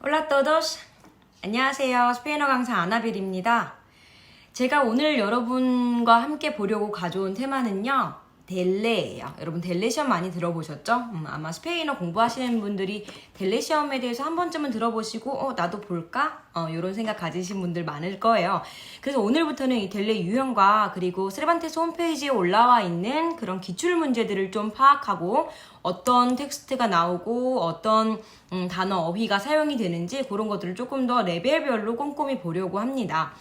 Hola a todos. 안녕하세요. 스페인어 강사 아나벨입니다. 제가 오늘 여러분과 함께 보려고 가져온 테마는요. 델레예요. 여러분 델레 시험 많이 들어보셨죠? 아마 스페인어 공부하시는 분들이 델레 시험에 대해서 한 번쯤은 들어보시고 나도 볼까? 이런 생각 가지신 분들 많을 거예요. 그래서 오늘부터는 이 델레 유형과 그리고 세르반테스 홈페이지에 올라와 있는 그런 기출 문제들을 좀 파악하고 어떤 텍스트가 나오고 어떤 단어 어휘가 사용이 되는지 그런 것들을 조금 더 레벨별로 꼼꼼히 보려고 합니다.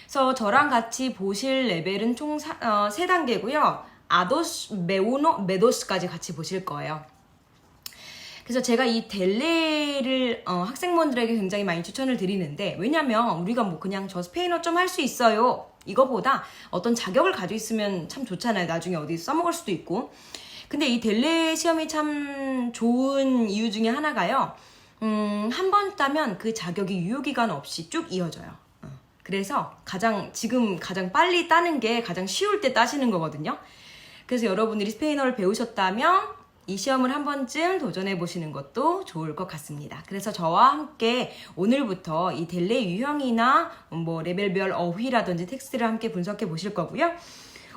그래서 저랑 같이 보실 레벨은 총 3단계고요. 아도스, 메우노, 메도스까지 같이 보실 거예요. 그래서 제가 이 델레를 학생분들에게 굉장히 많이 추천을 드리는데, 왜냐면 우리가 뭐 그냥 저 스페인어 좀 할 수 있어요 이거보다 어떤 자격을 가지고 있으면 참 좋잖아요. 나중에 어디 써먹을 수도 있고. 근데 이 델레 시험이 참 좋은 이유 중에 하나가요. 한 번 따면 그 자격이 유효기간 없이 쭉 이어져요. 그래서 지금 가장 빨리 따는 게 가장 쉬울 때 따시는 거거든요. 그래서 여러분들이 스페인어를 배우셨다면 이 시험을 한 번쯤 도전해 보시는 것도 좋을 것 같습니다. 그래서 저와 함께 오늘부터 이 델레 유형이나 뭐 레벨별 어휘라든지 텍스트를 함께 분석해 보실 거고요.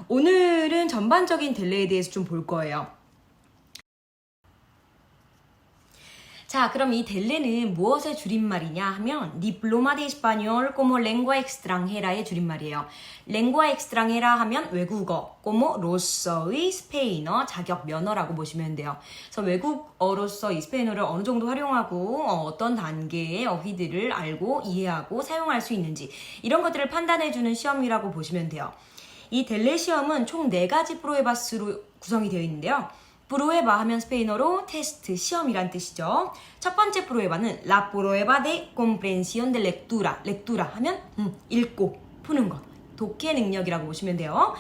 오늘은 전반적인 델레에 대해서 좀 볼 거예요. 자, 그럼 이 델레는 무엇의 줄임말이냐 하면 Diploma de Español como Lengua Extranjera의 줄임말이에요. Lengua extranjera 하면 외국어, como 로서의 스페인어 자격 면허라고 보시면 돼요. 그래서 외국어로서 이 스페인어를 어느 정도 활용하고 어떤 단계의 어휘들을 알고 이해하고 사용할 수 있는지 이런 것들을 판단해주는 시험이라고 보시면 돼요. 이 델레 시험은 총 4가지 프로에바스로 구성이 되어 있는데요. 프로에바 하면 스페인어로 테스트, 시험이란 뜻이죠. 첫 번째 프로에바는 La prueba de comprensión de lectura. lectura 하면 읽고 푸는 것. 독해 능력이라고 보시면 돼요.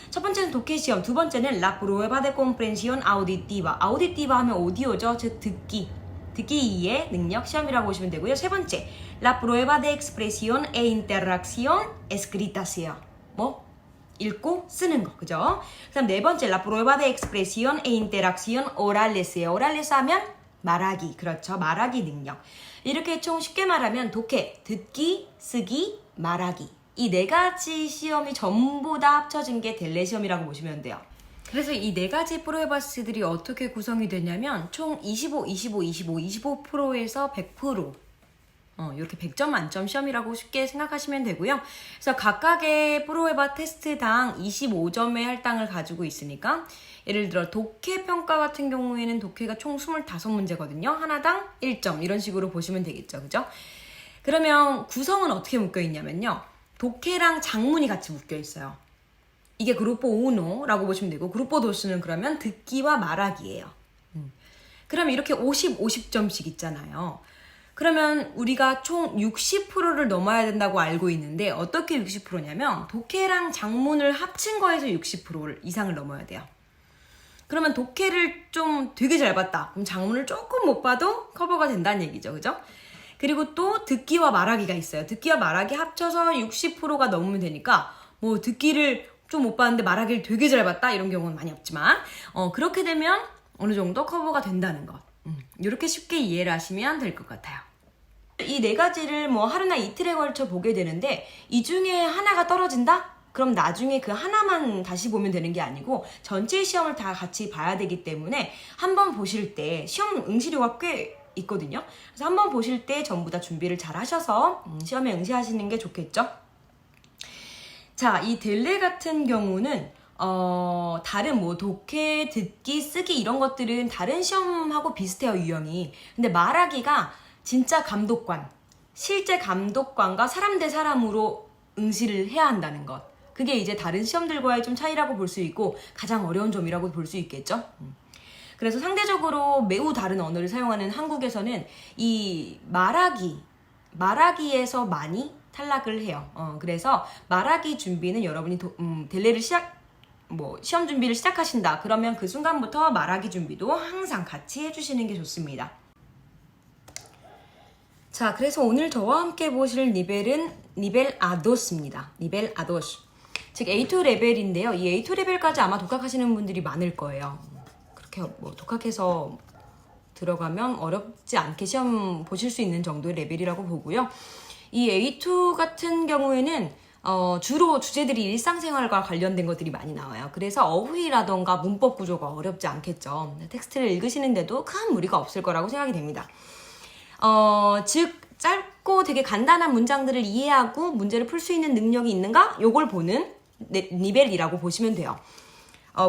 첫 번째는 독해 시험, 두 번째는 La prueba de comprensión auditiva. auditiva 하면 오디오죠. 즉 듣기 이해 능력 시험이라고 보시면 되고요. 세 번째, La prueba de expresión e interacción escritas예요. 읽고 쓰는 거, 그죠? 그 다음 네 번째, La prueba de expresión e interacción orales예요. orales 하면 말하기, 그렇죠? 말하기 능력. 이렇게 총 쉽게 말하면 독해, 듣기, 쓰기, 말하기. 이 4가지 시험이 전부 다 합쳐진 게 델레 시험이라고 보시면 돼요. 그래서 이 4가지 프로에바스들이 어떻게 구성이 되냐면 총 25, 25, 25, 25%에서 100%. 이렇게 100점 만점 시험이라고 쉽게 생각하시면 되고요. 그래서 각각의 프로에바 테스트당 25점의 할당을 가지고 있으니까 예를 들어 독해 평가 같은 경우에는 독해가 총 25문제거든요. 하나당 1점 이런 식으로 보시면 되겠죠. 그죠? 그러면 구성은 어떻게 묶여 있냐면요. 독해랑 작문이 같이 묶여 있어요. 이게 그루포 1라고 보시면 되고 그루포 2는 그러면 듣기와 말하기예요. 그럼 이렇게 50점씩 있잖아요. 그러면 우리가 총 60%를 넘어야 된다고 알고 있는데 어떻게 60%냐면 독해랑 작문을 합친 거에서 60% 이상을 넘어야 돼요. 그러면 독해를 좀 되게 잘 봤다. 그럼 작문을 조금 못 봐도 커버가 된다는 얘기죠. 그죠? 그리고 또 듣기와 말하기가 있어요. 듣기와 말하기 합쳐서 60%가 넘으면 되니까 뭐 듣기를 좀 못 봤는데 말하기를 되게 잘 봤다 이런 경우는 많이 없지만 그렇게 되면 어느 정도 커버가 된다는 것. 이렇게 쉽게 이해를 하시면 될 것 같아요. 이 4가지를 뭐 하루나 이틀에 걸쳐 보게 되는데 이 중에 하나가 떨어진다? 그럼 나중에 그 하나만 다시 보면 되는 게 아니고 전체 시험을 다 같이 봐야 되기 때문에 한번 보실 때 시험 응시료가 꽤 있거든요. 그래서 한번 보실 때 전부 다 준비를 잘 하셔서 시험에 응시하시는 게 좋겠죠. 자, 이 델레 같은 경우는 다른 뭐 독해, 듣기, 쓰기 이런 것들은 다른 시험하고 비슷해요, 유형이. 근데 말하기가 진짜 감독관, 실제 감독관과 사람 대 사람으로 응시를 해야 한다는 것. 그게 이제 다른 시험들과의 좀 차이라고 볼 수 있고 가장 어려운 점이라고 볼 수 있겠죠. 그래서 상대적으로 매우 다른 언어를 사용하는 한국에서는 이 말하기에서 많이 탈락을 해요. 그래서 말하기 준비는 여러분이 델레를 시험 준비를 시작하신다. 그러면 그 순간부터 말하기 준비도 항상 같이 해주시는 게 좋습니다. 자, 그래서 오늘 저와 함께 보실 니벨은 니벨 아도스입니다. 니벨 아도스. 즉 A2 레벨인데요. 이 A2 레벨까지 아마 독학하시는 분들이 많을 거예요. 그렇게 뭐 독학해서 들어가면 어렵지 않게 시험 보실 수 있는 정도의 레벨이라고 보고요. 이 A2 같은 경우에는 주로 주제들이 일상생활과 관련된 것들이 많이 나와요. 그래서 어휘라던가 문법 구조가 어렵지 않겠죠. 텍스트를 읽으시는데도 큰 무리가 없을 거라고 생각이 됩니다. 즉 짧고 되게 간단한 문장들을 이해하고 문제를 풀 수 있는 능력이 있는가? 요걸 보는 니벨이라고 보시면 돼요.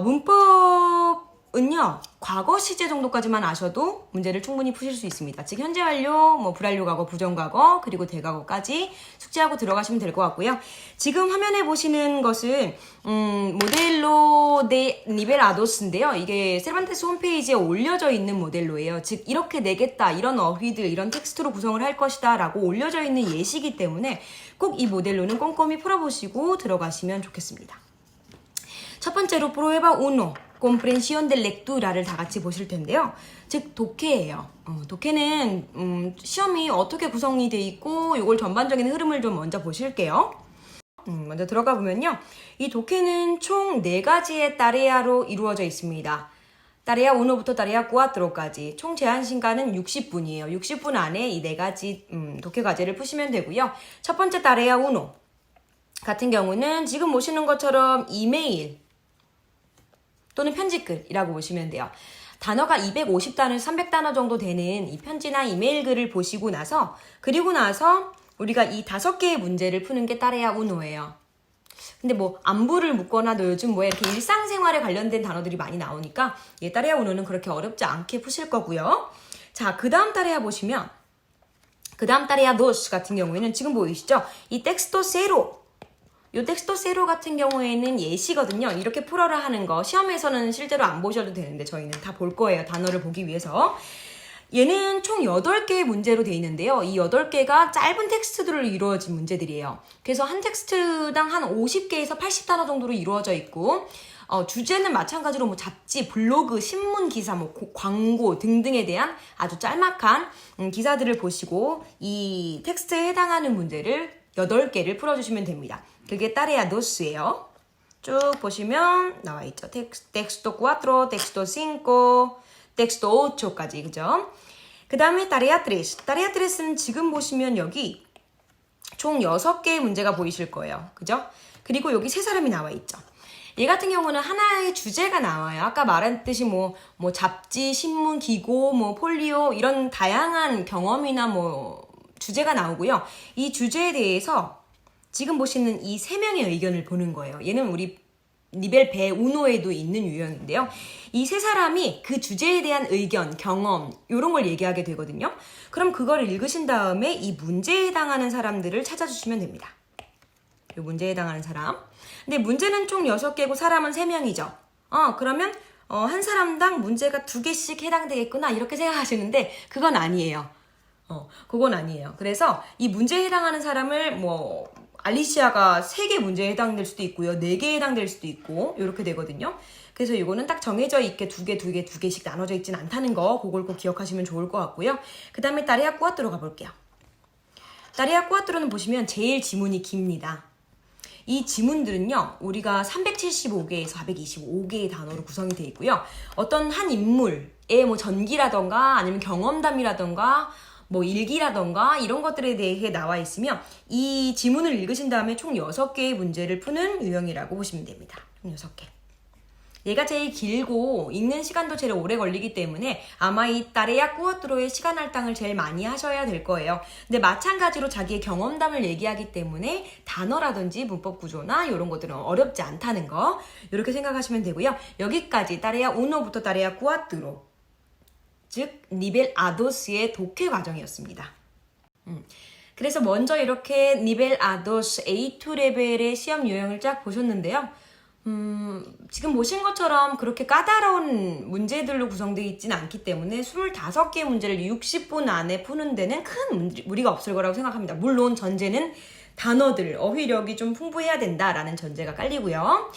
문법은요, 과거 시제 정도까지만 아셔도 문제를 충분히 푸실 수 있습니다. 즉, 현재 완료, 불완료 과거, 부정 과거, 그리고 대과거까지 숙지하고 들어가시면 될 것 같고요. 지금 화면에 보시는 것은, 모델로 데 니벨 아도스인데요. 이게 세르반테스 홈페이지에 올려져 있는 모델로예요. 즉, 이렇게 내겠다, 이런 어휘들, 이런 텍스트로 구성을 할 것이다, 라고 올려져 있는 예시이기 때문에 꼭 이 모델로는 꼼꼼히 풀어보시고 들어가시면 좋겠습니다. 첫 번째로 prueba 1, comprensión de lectura를 다 같이 보실 텐데요. 즉 독해예요. 독해는 시험이 어떻게 구성이 돼 있고 이걸 전반적인 흐름을 좀 먼저 보실게요. 먼저 들어가 보면요. 이 독해는 총 4가지의 따레아로 이루어져 있습니다. 따레아 1부터 따레아 4까지 총 제한 시간은 60분이에요. 60분 안에 이 4가지 독해 과제를 푸시면 되고요. 첫 번째 따레아 1 같은 경우는 지금 보시는 것처럼 이메일 또는 편지글이라고 보시면 돼요. 단어가 250단에서 300단어 정도 되는 이 편지나 이메일 글을 보시고 나서 그리고 나서 우리가 이 5개의 문제를 푸는 게 따레아 우노예요. 근데 안부를 묻거나 너 요즘 이렇게 일상생활에 관련된 단어들이 많이 나오니까 이 따레아 우노는 그렇게 어렵지 않게 푸실 거고요. 자, 그 다음 따레아 보시면 그 다음 따레아 도스 같은 경우에는 지금 보이시죠? 이 텍스토 세로 요 텍스토 세로 같은 경우에는 예시거든요. 이렇게 풀어라 하는 거 시험에서는 실제로 안 보셔도 되는데 저희는 다 볼 거예요. 단어를 보기 위해서. 얘는 총 8개의 문제로 되어 있는데요. 이 8개가 짧은 텍스트들로 이루어진 문제들이에요. 그래서 한 텍스트당 한 50개에서 80단어 정도로 이루어져 있고 주제는 마찬가지로 잡지, 블로그, 신문 기사, 광고 등등에 대한 아주 짤막한 기사들을 보시고 이 텍스트에 해당하는 문제를 8개를 풀어주시면 됩니다. 그게 따레아 도스예요. 쭉 보시면 나와 있죠. 텍스토 4, 텍스토 5, 텍스토 8까지, 그죠? 그 다음에 따레아 3. 따레아 3는 지금 보시면 여기 총 6개의 문제가 보이실 거예요. 그죠? 그리고 여기 3사람이 나와 있죠. 얘 같은 경우는 하나의 주제가 나와요. 아까 말했듯이 잡지, 신문, 기고, 폴리오 이런 다양한 경험이나 주제가 나오고요. 이 주제에 대해서 지금 보시는 이 3명의 의견을 보는 거예요. 얘는 우리 니벨 배 우노에도 있는 유형인데요. 이 3사람이 그 주제에 대한 의견, 경험 이런 걸 얘기하게 되거든요. 그럼 그걸 읽으신 다음에 이 문제에 해당하는 사람들을 찾아주시면 됩니다. 이 문제에 해당하는 사람. 근데 문제는 총 6개고 사람은 3명이죠. 그러면 한 사람당 문제가 2개씩 해당되겠구나 이렇게 생각하시는데 그건 아니에요. 그건 아니에요. 그래서 이 문제에 해당하는 사람을 알리시아가 3개 문제에 해당될 수도 있고요. 4개에 해당될 수도 있고 이렇게 되거든요. 그래서 이거는 딱 정해져 있게 2개씩 나눠져 있진 않다는 거 그걸 꼭 기억하시면 좋을 것 같고요. 그 다음에 따레아 꾸아트로 가볼게요. 따레아 꾸아트로는 보시면 제일 지문이 깁니다. 이 지문들은요. 우리가 375개에서 425개의 단어로 구성이 되어 있고요. 어떤 한 인물의 전기라던가 아니면 경험담이라던가 일기라던가 이런 것들에 대해 나와 있으며 이 지문을 읽으신 다음에 총 6개의 문제를 푸는 유형이라고 보시면 됩니다. 총 6개. 얘가 제일 길고 읽는 시간도 제일 오래 걸리기 때문에 아마 이 따레아 꾸어트로의 시간 할당을 제일 많이 하셔야 될 거예요. 근데 마찬가지로 자기의 경험담을 얘기하기 때문에 단어라든지 문법 구조나 이런 것들은 어렵지 않다는 거 이렇게 생각하시면 되고요. 여기까지 따레아 1부터 따레아 꾸아트로 즉 니벨 아도스의 독해 과정이었습니다. 그래서 먼저 이렇게 니벨 아도스 A2 레벨의 시험 유형을 쫙 보셨는데요. 지금 보신 것처럼 그렇게 까다로운 문제들로 구성되어 있지는 않기 때문에 25개의 문제를 60분 안에 푸는 데는 큰 무리가 없을 거라고 생각합니다. 물론 전제는 단어들, 어휘력이 좀 풍부해야 된다라는 전제가 깔리고요.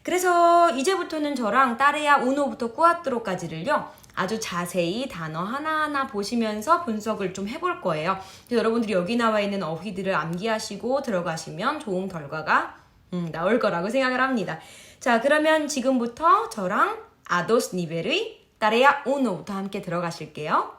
그래서 이제부터는 저랑 따레아 1부터 꾸아트로까지를요. 아주 자세히 단어 하나하나 보시면서 분석을 좀 해볼 거예요. 그래서 여러분들이 여기 나와 있는 어휘들을 암기하시고 들어가시면 좋은 결과가 나올 거라고 생각을 합니다. 자, 그러면 지금부터 저랑 아도스 니벨의 Tarea 1부터 함께 들어가실게요.